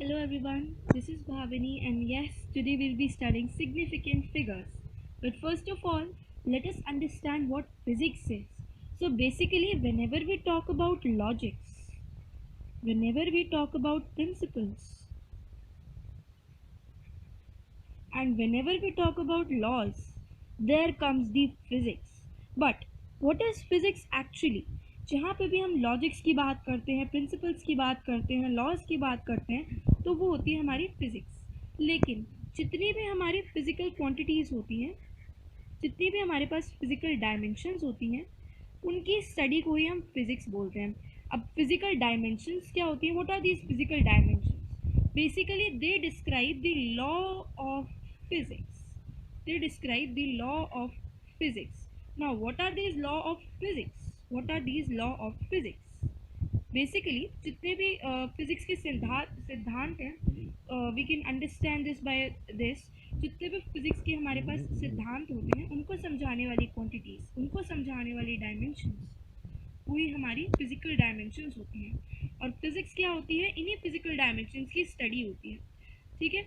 Hello everyone, this is Bhavini and yes, today we'll be studying significant figures. But first of all, let us understand what physics is. So basically, whenever we talk about logics, whenever we talk about principles, and whenever we talk about laws, there comes the physics. But what is physics actually? जहाँ पे भी हम logics की बात करते हैं, principles की बात करते हैं, लॉज की बात करते हैं, तो वो होती है हमारी फिजिक्स. लेकिन जितनी भी हमारी फिजिकल क्वांटिटीज़ होती हैं, जितनी भी हमारे पास फिजिकल डायमेंशंस होती हैं, उनकी स्टडी को ही हम फिजिक्स बोलते हैं. अब फिजिकल डायमेंशंस क्या होती हैं? What are these physical dimensions? Basically they describe the law of physics. They describe the law of physics. Now, what are these law of physics? What are these law of physics? Basically जितने भी physics के सिद्धांत हैं, we can understand this by this. जितने भी physics के हमारे पास सिद्धांत होते हैं, उनको समझाने वाली क्वांटिटीज़, उनको समझाने वाली डायमेंशंस, वही हमारी फिजिकल डायमेंशंस होती हैं. और फिजिक्स क्या होती है? इन्हीं फिजिकल डायमेंशंस की स्टडी होती है. ठीक है,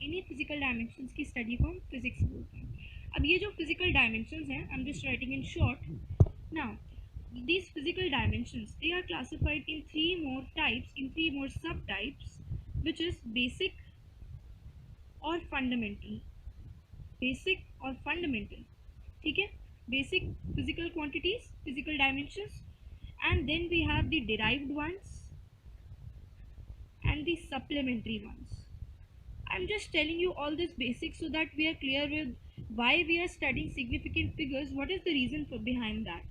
इन्हीं फिजिकल डायमेंशंस की स्टडी को हम फिजिक्स बोलते हैं. अब ये जो फिजिकल डायमेंशंस हैं, I am just writing in short. Now these physical dimensions, they are classified in three more subtypes, which is basic or fundamental. Basic or fundamental. ठीक है, basic physical quantities, physical dimensions, and then we have the derived ones and the supplementary ones. I'm just telling you all this basics so that we are clear with why we are studying significant figures. What is the reason for behind that?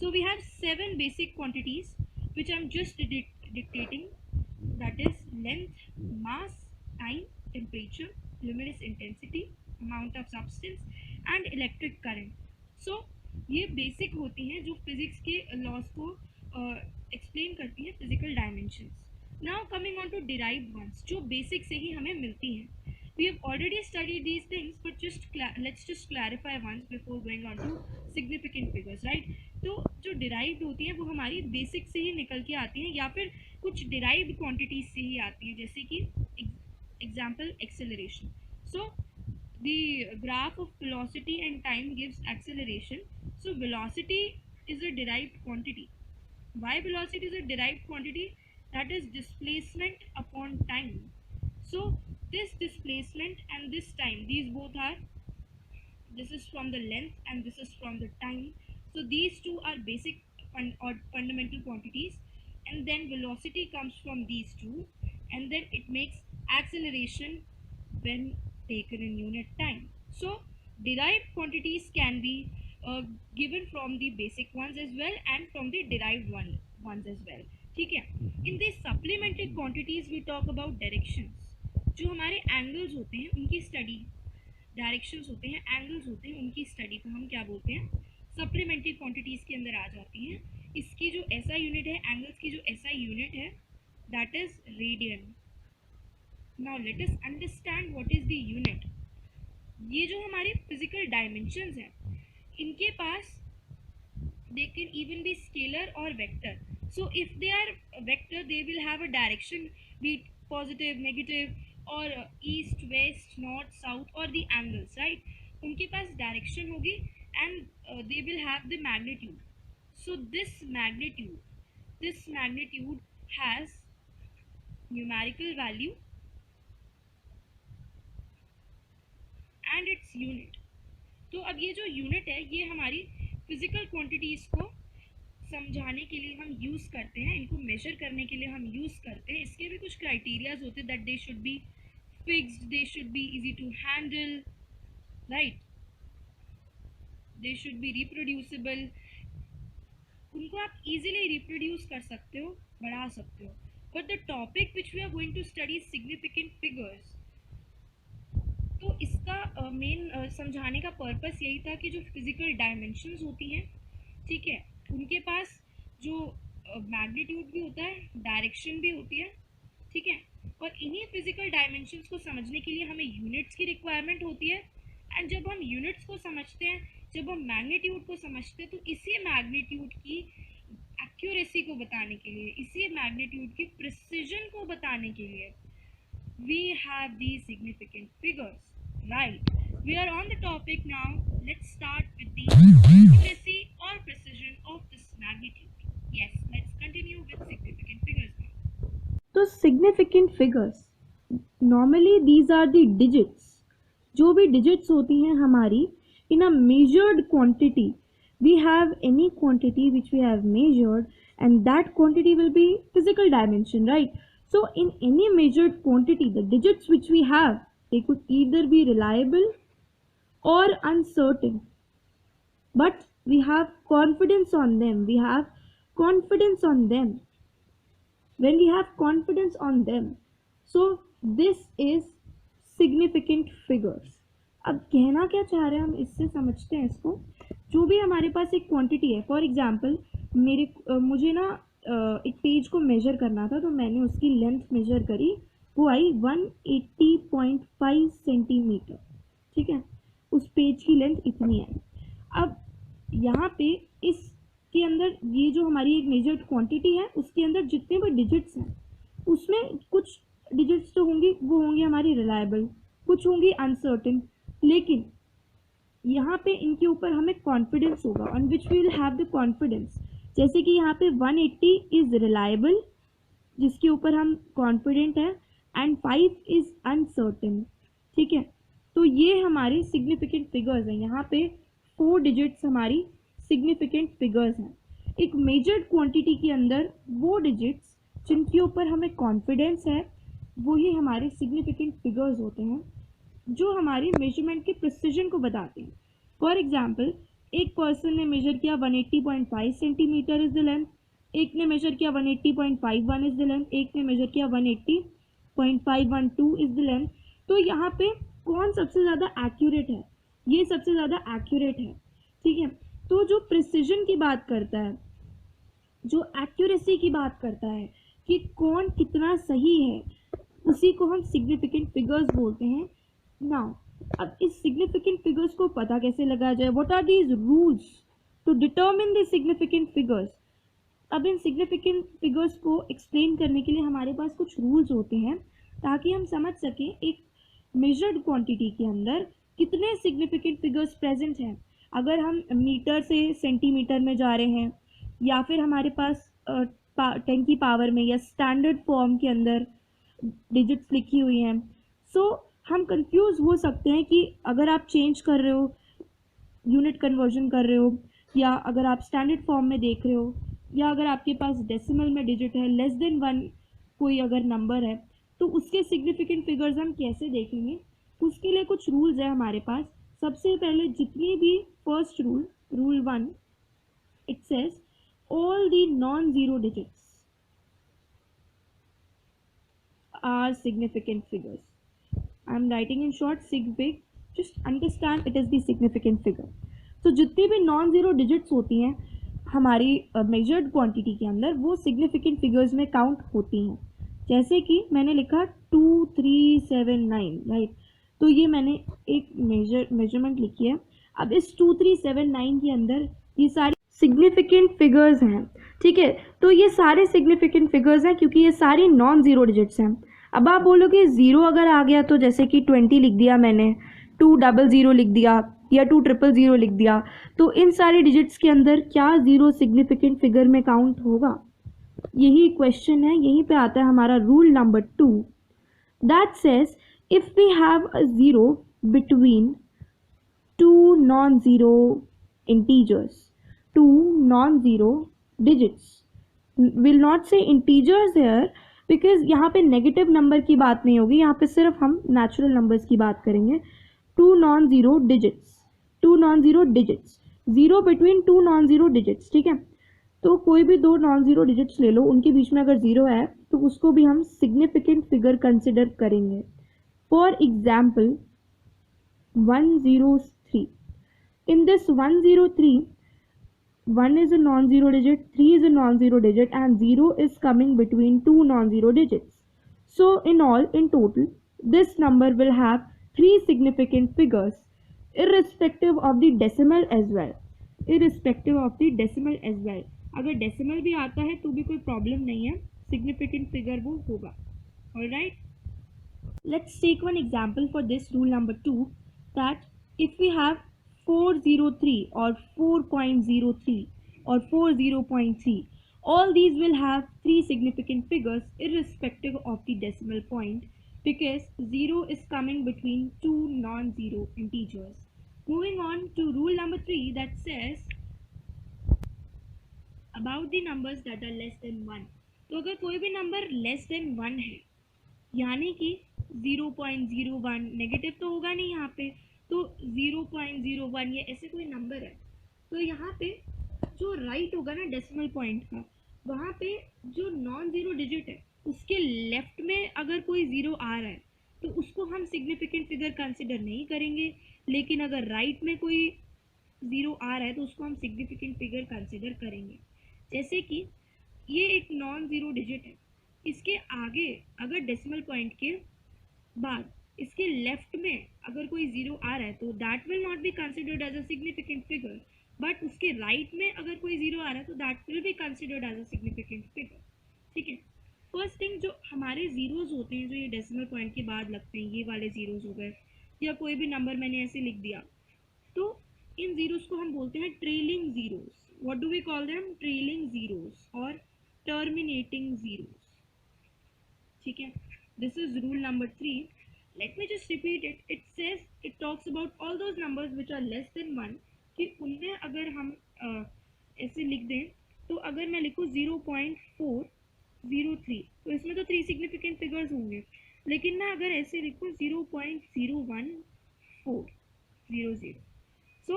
So we have 7 basic quantities which I'm just dictating. That is length, mass, time, temperature, luminous intensity, amount of substance and electric current. So ये basic होती हैं जो physics के laws को explain करती हैं, physical dimensions. Now coming on to derived ones, जो basic से ही हमें मिलती हैं. We have already studied these things, but let's just clarify once before going on to significant figures, right? तो जो डिराइव्ड होती हैं वो हमारी बेसिक से ही निकल के आती हैं या फिर कुछ डिराइव्ड क्वांटिटीज से ही आती हैं, जैसे कि example acceleration. So the graph of velocity and time gives acceleration. So velocity is a derived quantity. Why velocity is a derived quantity? That is displacement upon time. So this displacement and this time, these both are, this is from the length and this is from the time. So these two are basic or fundamental quantities, and then velocity comes from these two, and then it makes acceleration when taken in unit time. So derived quantities can be given from the basic ones as well and from the derived ones as well. ठीक है. In these supplementary quantities we talk about directions. जो हमारे angles होते हैं उनकी study, directions होते हैं, angles होते हैं, उनकी स्टडी को हम क्या बोलते हैं? सप्लीमेंट्री क्वांटिटीज़ के अंदर आ जाती हैं. इसकी जो एसआई यूनिट है, एंगल्स की जो एसआई यूनिट है, that is radian. Now let us understand what is the unit. ये जो हमारे फिजिकल डायमेंशंस हैं, इनके पास they can even be scalar or vector. So if they are vector, they will have a direction, be it positive, negative, or east, west, north, south, or the angles, right? उनके पास direction होगी and they will have the magnitude. So this magnitude has numerical value and its unit. तो अब ये जो unit है, ये हमारी physical quantities को समझाने के लिए हम यूज़ करते हैं, इनको मेजर करने के लिए हम यूज़ करते हैं. इसके भी कुछ क्राइटेरियाज होते हैं, that they should be fixed, they should be easy to handle, right, they should be reproducible. उनको आप इजीली रिप्रोड्यूस कर सकते हो, बढ़ा सकते हो. But the topic which we are going to study significant figures, तो इसका मेन समझाने का पर्पस यही था कि जो फिजिकल डायमेंशंस होती हैं, ठीक है, उनके पास जो मैग्नीट्यूड भी होता है, डायरेक्शन भी होती है, ठीक है. और इन्हीं फिजिकल डायमेंशंस को समझने के लिए हमें यूनिट्स की रिक्वायरमेंट होती है. एंड जब हम यूनिट्स को समझते हैं, जब हम मैग्नीट्यूड को समझते हैं, तो इसी मैग्नीट्यूड की एक्यूरेसी को बताने के लिए, इसी मैग्नीट्यूड की प्रिसिजन को बताने के लिए we have these significant figures, right? We are on the topic now. Let's start with the accuracy or precision of this magnitude. Yes, let's continue with significant figures now. तो significant figures normally these are the digits. जो भी digits होती हैं हमारी in a measured quantity, we have any quantity which we have measured and that quantity will be physical dimension, right? So in any measured quantity, the digits which we have, they could either be reliable or uncertain, but we have confidence on them. We have confidence on them. When we have confidence on them, so this is significant figures. अब कहना क्या चाह रहे हैं हम, इससे समझते हैं इसको. जो भी हमारे पास एक क्वांटिटी है, फॉर एग्जांपल मुझे ना एक पेज को मेजर करना था, तो मैंने उसकी लेंथ मेजर करी, वो आई 180.5 सेंटीमीटर. ठीक है, उस पेज की लेंथ इतनी है. अब यहाँ पे इसके अंदर ये जो हमारी एक मेजर्ड क्वांटिटी है, उसके अंदर जितने भी डिजिट्स हैं, उसमें कुछ डिजिट्स जो होंगी वो होंगी हमारी रिलायबल, कुछ होंगी अनसर्टेन, लेकिन यहाँ पे इनके ऊपर हमें कॉन्फिडेंस होगा, on which we will have the confidence. जैसे कि यहाँ पे 180 इज रिलायबल, जिसके ऊपर हम कॉन्फिडेंट है, एंड 5 इज अनसर्टेन. ठीक है, तो ये हमारे सिग्निफिकेंट फिगर्स हैं. यहाँ पे 4 डिजिट्स हमारी सिग्निफिकेंट फिगर्स हैं. एक मेजर्ड क्वांटिटी के अंदर वो डिजिट्स जिनके ऊपर हमें कॉन्फिडेंस है, वही हमारे सिग्निफिकेंट फिगर्स होते हैं, जो हमारी मेजरमेंट की प्रिसिजन को बताते हैं. फॉर एग्जाम्पल, एक पर्सन ने मेजर किया 180.5 सेंटीमीटर इज द लेंथ, एक ने मेजर किया 180.51 इज द लेंथ, एक ने मेजर किया 180.512 इज द लेंथ. तो यहाँ पे कौन सबसे ज़्यादा एक्यूरेट है? ये सबसे ज़्यादा एक्यूरेट है. ठीक है, तो जो प्रिसिजन की बात करता है, जो एक्यूरेसी की बात करता है कि कौन कितना सही है, उसी को हम सिग्निफिकेंट फिगर्स बोलते हैं. नाउ अब इस सिग्निफिकेंट फिगर्स को पता कैसे लगाया जाए? What are these rules to determine the significant figures? अब इन सिग्निफिकेंट फिगर्स को एक्सप्लेन करने के लिए हमारे पास कुछ रूल्स होते हैं, ताकि हम समझ सकें एक मेजर्ड क्वांटिटी के अंदर कितने सिग्निफिकेंट फिगर्स प्रेजेंट हैं. अगर हम मीटर से सेंटीमीटर में जा रहे हैं, या फिर हमारे पास 10 की पावर में या स्टैंडर्ड फॉर्म के अंदर डिजिट्स लिखी हुई हैं, सो हम कंफ्यूज हो सकते हैं कि अगर आप चेंज कर रहे हो, यूनिट कन्वर्जन कर रहे हो, या अगर आप स्टैंडर्ड फॉर्म में देख रहे हो, या अगर आपके पास डेसिमल में डिजिट है, लेस देन 1 कोई अगर नंबर है, तो उसके सिग्निफिकेंट फिगर्स हम कैसे देखेंगे? उसके लिए कुछ रूल्स है हमारे पास. सबसे पहले जितनी भी first rule 1, it says all the non zero digits are significant figures. I am writing in short sigfig. Just understand it is the significant figure. तो जितनी भी नॉन ज़ीरो डिजिट्स होती हैं हमारी मेजर्ड क्वांटिटी के अंदर, वो सिग्निफिकेंट फिगर्स में काउंट होती हैं. जैसे कि मैंने लिखा 2379, राइट? तो ये मैंने एक मेजरमेंट लिखी है. अब इस 2379 के अंदर ये सारी सिग्निफिकेंट फिगर्स हैं. ठीक है, तो ये सारे सिग्निफिकेंट फिगर्स हैं क्योंकि ये सारी नॉन ज़ीरो डिजिट्स हैं. अब आप बोलोगे ज़ीरो अगर आ गया, तो जैसे कि 20 लिख दिया मैंने, 200 लिख दिया, या 200 लिख दिया, तो इन सारे डिजिट्स के अंदर क्या ज़ीरो सिग्निफिकेंट फिगर में काउंट होगा? यही क्वेश्चन है. यहीं पे आता है हमारा rule number 2, that says if we have a zero between 2 non zero integers, 2 non zero digits, will not say integers here, because यहाँ पे नेगेटिव नंबर की बात नहीं होगी, यहाँ पे सिर्फ हम नेचुरल नंबर्स की बात करेंगे. 2 non zero digits, zero between 2 non zero digits. ठीक है, तो कोई भी 2 नॉन ज़ीरो डिजिट्स ले लो, उनके बीच में अगर ज़ीरो है तो उसको भी हम सिग्निफिकेंट फिगर कंसिडर करेंगे. For example 103. In this 103, 1 is a non-zero digit, 3 is a non-zero digit, and 0 is coming between 2 non-zero digits. So in all, in total, this number will have 3 significant figures, irrespective of the decimal as well. अगर decimal भी आता है तो भी कोई problem नहीं है, significant figure वो होगा। Alright, let's take one example for this rule number 2, that if we have 403 or 4.03 or 40.3, all these will have three significant figures irrespective of the decimal point, because 0 is coming between two non-zero integers. Moving on to rule number 3, that says about the numbers that are less than 1. तो अगर कोई भी number less than 1 है, यानी कि 0.01 negative तो होगा नहीं यहाँ पे, तो 0.01 ये ऐसे कोई नंबर है, तो यहाँ पे जो राइट होगा ना डेसिमल पॉइंट का, वहाँ पे जो नॉन ज़ीरो डिजिट है उसके लेफ्ट में अगर कोई ज़ीरो आ रहा है तो उसको हम सिग्निफिकेंट फिगर कंसिडर नहीं करेंगे, लेकिन अगर राइट में कोई ज़ीरो आ रहा है तो उसको हम सिग्निफिकेंट फिगर कंसिडर करेंगे। जैसे कि ये एक नॉन ज़ीरो डिजिट है, इसके आगे अगर डेसिमल पॉइंट के बाद इसके लेफ्ट में अगर कोई ज़ीरो आ रहा है तो that will not be considered as a significant figure, but उसके राइट में अगर कोई ज़ीरो आ रहा है तो that will be considered as a significant figure. ठीक है, फर्स्ट थिंग, जो हमारे ज़ीरोज़ होते हैं जो ये डेसिमल पॉइंट के बाद लगते हैं, ये वाले ज़ीरोज़ हो गए, या कोई भी नंबर मैंने ऐसे लिख दिया, तो इन ज़ीरोज़ को हम बोलते हैं trailing zeros. What do we call them? Trailing zeros और टर्मिनेटिंग ज़ीरोज़। ठीक है, this is rule number 3. Let me just repeat it. It says, it talks about all those numbers which are less than 1, कि उनमें अगर हम ऐसे लिख दें, तो अगर मैं लिखूँ 0.403, तो इसमें तो 3 सिग्निफिकेंट फिगर्स होंगे, लेकिन मैं अगर ऐसे लिखूँ 0.01400, so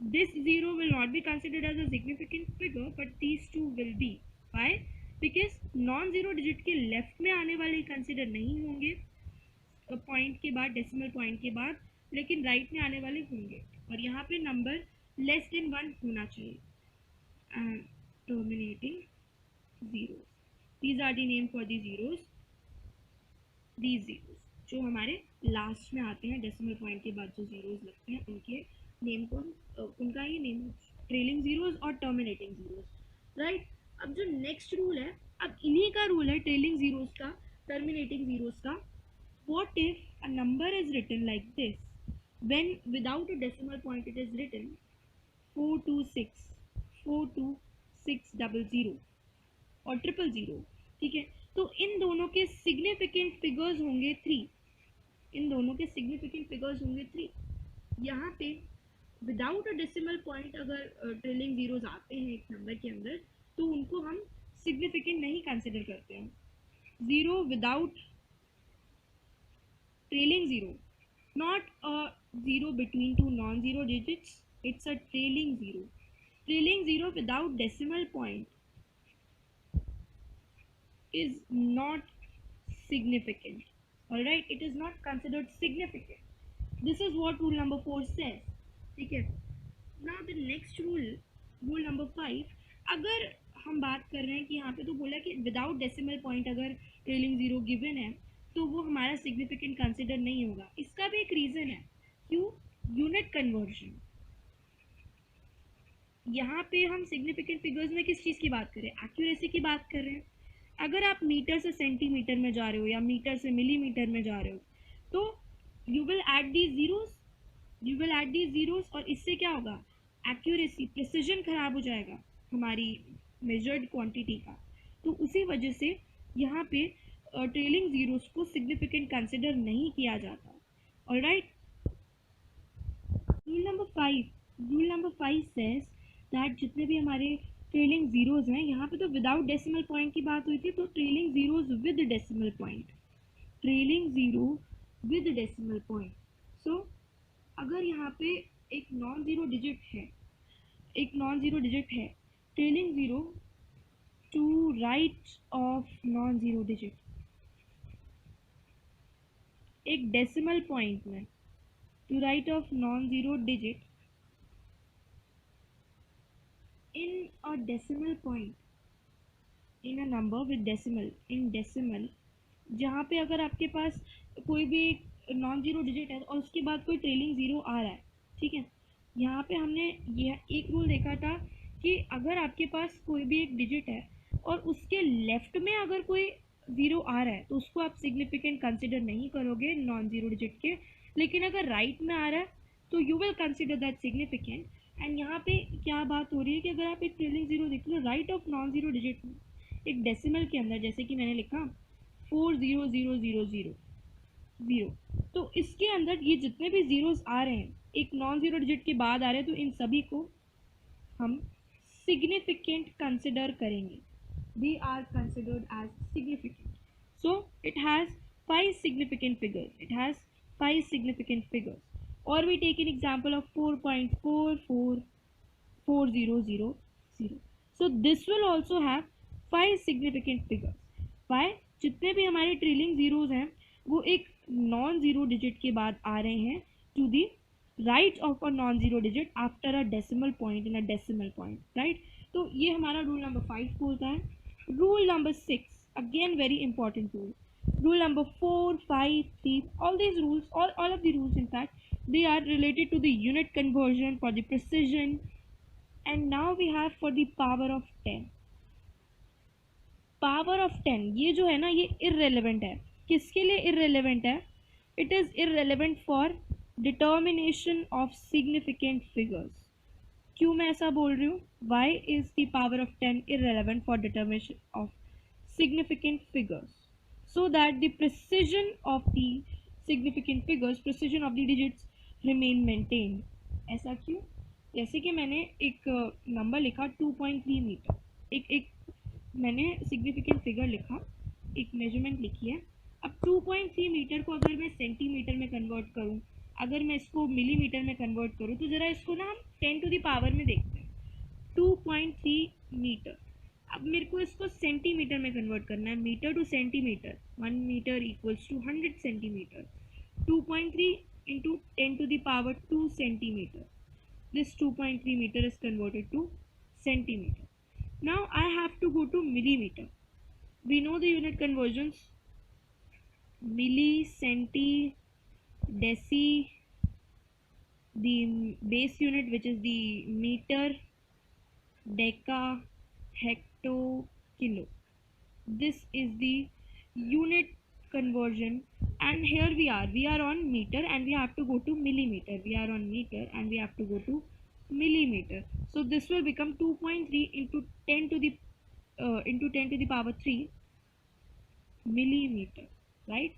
this 0 will not be considered as a significant figure, but these two will be. Why? Because non zero digit के लेफ्ट में आने वाले कंसिडर नहीं होंगे पॉइंट के बाद, डेसिमल पॉइंट के बाद, लेकिन राइट में आने वाले होंगे, और यहाँ पे नंबर लेस देन 1 होना चाहिए. And terminating zeros, these are the name for the zeros. These zeros जो हमारे लास्ट में आते हैं, डेसिमल पॉइंट के बाद जो ज़ीरोज़ लगते हैं, उनके नेम को उनका ही नेम है ट्रेलिंग ज़ीरोज़ और टर्मिनेटिंग ज़ीरोज़. राइट, अब जो नेक्स्ट रूल है, अब इन्हीं का रूल है ट्रेलिंग ज़ीरोज़ का, टर्मिनेटिंग ज़ीरोज़ का. What if a number is written like this, when without a decimal point it is written 42600 और 000. ठीक है, तो इन दोनों के सिग्निफिकेंट फिगर्स होंगे 3. इन दोनों के सिग्निफिकेंट फिगर्स होंगे 3. यहाँ पे विदाउट अ डेसिमल पॉइंट अगर ट्रेलिंग ज़ीरोज़ आते हैं एक नंबर के अंदर, तो उनको हम सिग्निफिकेंट नहीं कंसिडर करते हैं. Zero without trailing zero, not a zero between two non zero digits, it's a trailing zero. Trailing zero without decimal point is not significant. All right, it is not considered significant. This is what rule number 4 says. ठीक है, now the next rule, rule number 5, अगर हम बात कर रहे हैं कि यहाँ पे तो बोला कि विदाउट डेसिमल पॉइंट अगर ट्रेलिंग ज़ीरो गिवन है तो वो हमारा सिग्निफिकेंट कंसिडर नहीं होगा. इसका भी एक रीज़न है. क्यों? Unit conversion. यहाँ पे हम सिग्निफिकेंट फिगर्स में किस चीज़ की बात कर रहे हैं? एक्यूरेसी की बात कर रहे हैं. अगर आप मीटर से सेंटीमीटर में जा रहे हो या मीटर से मिलीमीटर में जा रहे हो, तो you will add the zeros, और इससे क्या होगा? एक्यूरेसी, प्रिसिजन खराब हो जाएगा हमारी मेजर्ड क्वांटिटी का. तो उसी वजह से यहाँ पे ट्रेलिंग ज़ीरोज़ को सिग्निफिकेंट कंसिडर नहीं किया जाता. Alright, rule number 5 says that जितने भी हमारे ट्रेलिंग ज़ीरोज़ हैं, यहाँ पे तो विदाउट डेसिमल पॉइंट की बात हुई थी, तो trailing zeros with decimal point, trailing zero with decimal point. So अगर यहाँ पे एक नॉन ज़ीरो डिजिट है, trailing zero to right of non zero digit, एक डेसिमल पॉइंट में to right of non zero digit in a decimal point, in a number with decimal, in decimal, जहाँ पे अगर आपके पास कोई भी नॉन ज़ीरो डिजिट है और उसके बाद कोई ट्रेलिंग ज़ीरो आ रहा है, ठीक है, यहाँ पे हमने यह एक रूल देखा था कि अगर आपके पास कोई भी एक डिजिट है और उसके लेफ्ट में अगर कोई ज़ीरो आ रहा है तो उसको आप सिग्निफिकेंट कंसिडर नहीं करोगे नॉन ज़ीरो डिजिट के, लेकिन अगर राइट में आ रहा है तो you will consider that significant. And यहाँ पे क्या बात हो रही है कि अगर आप एक ट्रेलिंग ज़ीरो देख लो right of non zero digit में एक डेसिमल के अंदर, जैसे कि मैंने लिखा 40000 ज़ीरो, तो इसके अंदर ये जितने भी ज़ीरोज़ आ रहे हैं एक नॉन ज़ीरो डिजिट के बाद आ रहे हैं, तो इन सभी को हम सिग्निफिकेंट कंसिडर करेंगे। They are considered as significant. So it has 5 significant figures. It has 5 significant figures. Or we take an example of 4.444000. So this will also have 5 significant figures. Why? जितने भी हमारे ट्रिलिंग ज़ीरोज़ हैं वो एक non zero digit के बाद आ रहे हैं to the right of a non zero digit after a decimal point in a decimal point, right. तो ये हमारा रूल नंबर 5 बोलता है। Rule number 6, again very important rule. Rule number 4, 5, 3, all these rules, all of the rules in fact, they are related to the unit conversion, for the precision, and now we have for the power of 10. Power of 10 ये जो है ना ये irrelevant है। किसके लिए irrelevant है? It is irrelevant for determination of significant figures. क्यों मैं ऐसा बोल रही हूँ? Why is the power of 10 irrelevant for determination of significant figures? So that the precision of the significant figures, precision of the digits remain maintained. ऐसा क्यों? जैसे कि मैंने एक नंबर लिखा 2.3 मीटर, एक मैंने सिग्निफिकेंट फिगर लिखा, एक मेजरमेंट लिखी है। अब 2.3 मीटर को अगर मैं सेंटीमीटर में कन्वर्ट करूँ, अगर मैं इसको मिलीमीटर में कन्वर्ट करूँ, तो ज़रा इसको ना हम 10 टू द पावर में देखते हैं। 2.3 मीटर, अब मेरे को इसको सेंटीमीटर में कन्वर्ट करना है, metre to centimetre, 1 metre equals to 100 centimetre, 2.3 into 10 to the power 2 centimetre, this 2.3 meter is converted to centimeter. Now I have to go to millimeter. We know the unit conversions: milli, centi, deci, the base unit which is the meter, deca, hecto, kilo. This is the unit conversion, and here we are on meter and we have to go to millimeter. We are on meter and we have to go to millimeter. So this will become 2.3 into 10 to the power 3 millimeter, right?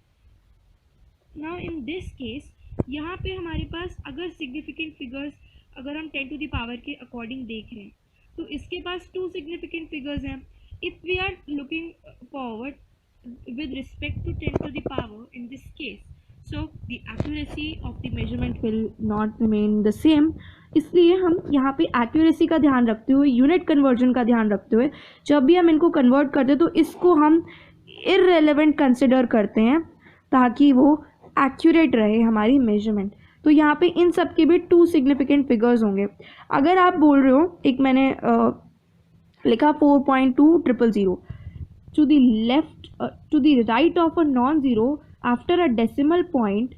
Now in this case यहाँ पे हमारे पास अगर significant figures अगर हम 10 to the power के according देख रहे हैं, तो इसके पास 2 significant figures हैं. If we are looking forward with respect to 10 to the power in this case, so the accuracy of the measurement will not remain the same. इसलिए हम यहाँ पे accuracy का ध्यान रखते हुए, unit conversion का ध्यान रखते हुए, जब भी हम इनको convert करते हैं तो इसको हम irrelevant consider करते हैं ताकि वो accurate रहे हमारी measurement. तो यहाँ पे इन सब के भी 2 significant figures होंगे. अगर आप बोल रहे हो, एक मैंने लिखा 4.2000 to the left, to the right of a non-zero after a decimal point,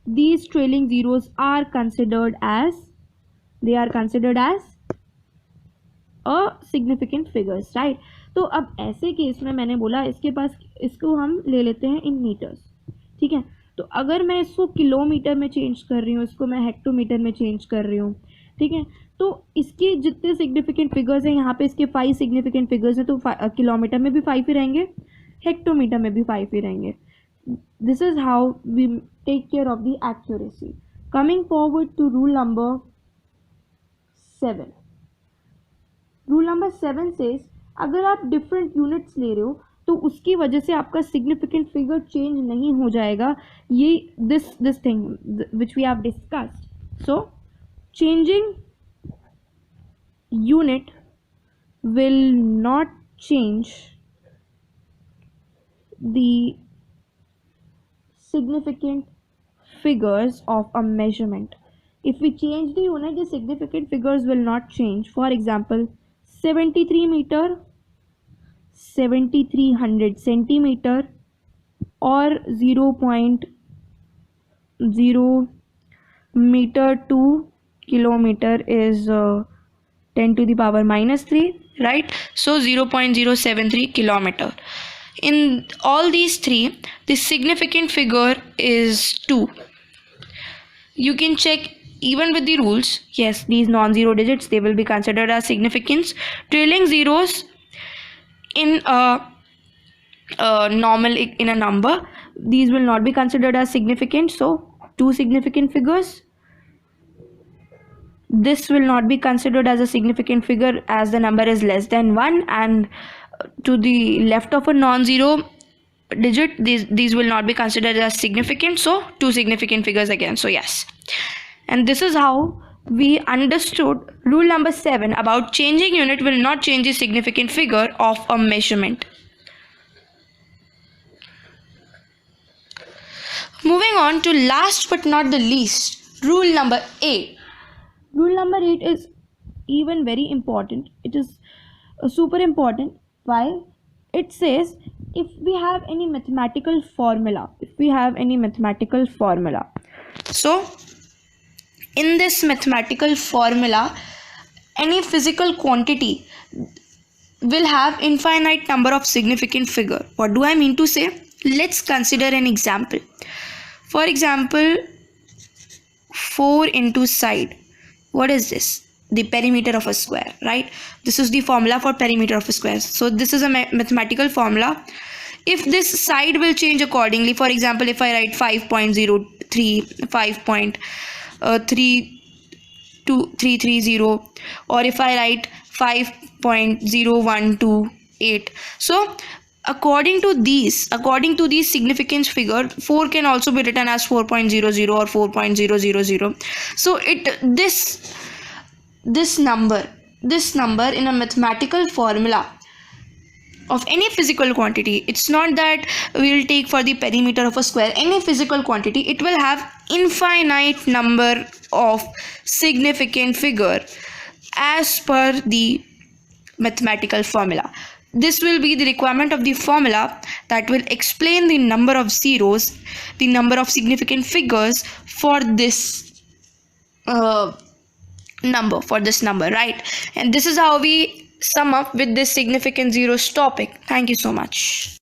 these trailing zeros are considered as, they are considered as a significant figures, right? तो अब ऐसे केस में मैंने बोला इसके पास, इसको हम ले लेते हैं इन मीटर्स, ठीक है. तो अगर मैं इसको किलोमीटर में चेंज कर रही हूँ, इसको मैं हेक्टोमीटर में चेंज कर रही हूँ, ठीक है, तो इसके जितने सिग्निफिकेंट फिगर्स हैं यहाँ पे इसके 5 सिग्निफिकेंट फिगर्स हैं, तो किलोमीटर में भी 5 ही रहेंगे, हेक्टोमीटर में भी 5 ही रहेंगे. This is how we take care of the accuracy. Coming forward to rule number 7. Rule number 7 says अगर आप डिफरेंट यूनिट्स ले रहे हो तो उसकी वजह से आपका सिग्निफिकेंट फिगर चेंज नहीं हो जाएगा. ये this thing which we have discussed. So changing unit will not change the significant figures of a measurement. If we change the unit, the significant figures will not change. For example, 73 meter, 7300 centimeter, or 0.0 meter to kilometer is 10 to the power minus 3, right? So 0.073 kilometer. In all these three, the significant figure is 2. You can check even with the rules. Yes, these non-zero digits, they will be considered as significance. Trailing zeros in a normal, in a number, these will not be considered as significant. So 2 significant figures. This will not be considered as a significant figure as the number is less than 1, and to the left of a non-zero digit, these will not be considered as significant. So 2 significant figures again. So yes, and this is how we understood rule number 7 about changing unit will not change the significant figure of a measurement. Moving on to last but not the least, rule number 8. Rule number 8 is even very important. It is super important. Why? It says if we have any mathematical formula, so in this mathematical formula, any physical quantity will have infinite number of significant figure. What do I mean to say? Let's consider an example. For example, 4 into side. What is this? The perimeter of a square, right? This is the formula for perimeter of a square. So this is a mathematical formula. If this side will change accordingly, for example, if I write 5.03, 5.330, or if I write 5.0128, so according to these significance figure, 4 can also be written as 4.00 or 4.000. So this number in a mathematical formula of any physical quantity, it's not that we will take for the perimeter of a square, any physical quantity, it will have infinite number of significant figure as per the mathematical formula. This will be the requirement of the formula that will explain the number of zeros, the number of significant figures for this number, right? And this is how we sum up with this significant zeros topic. Thank you so much.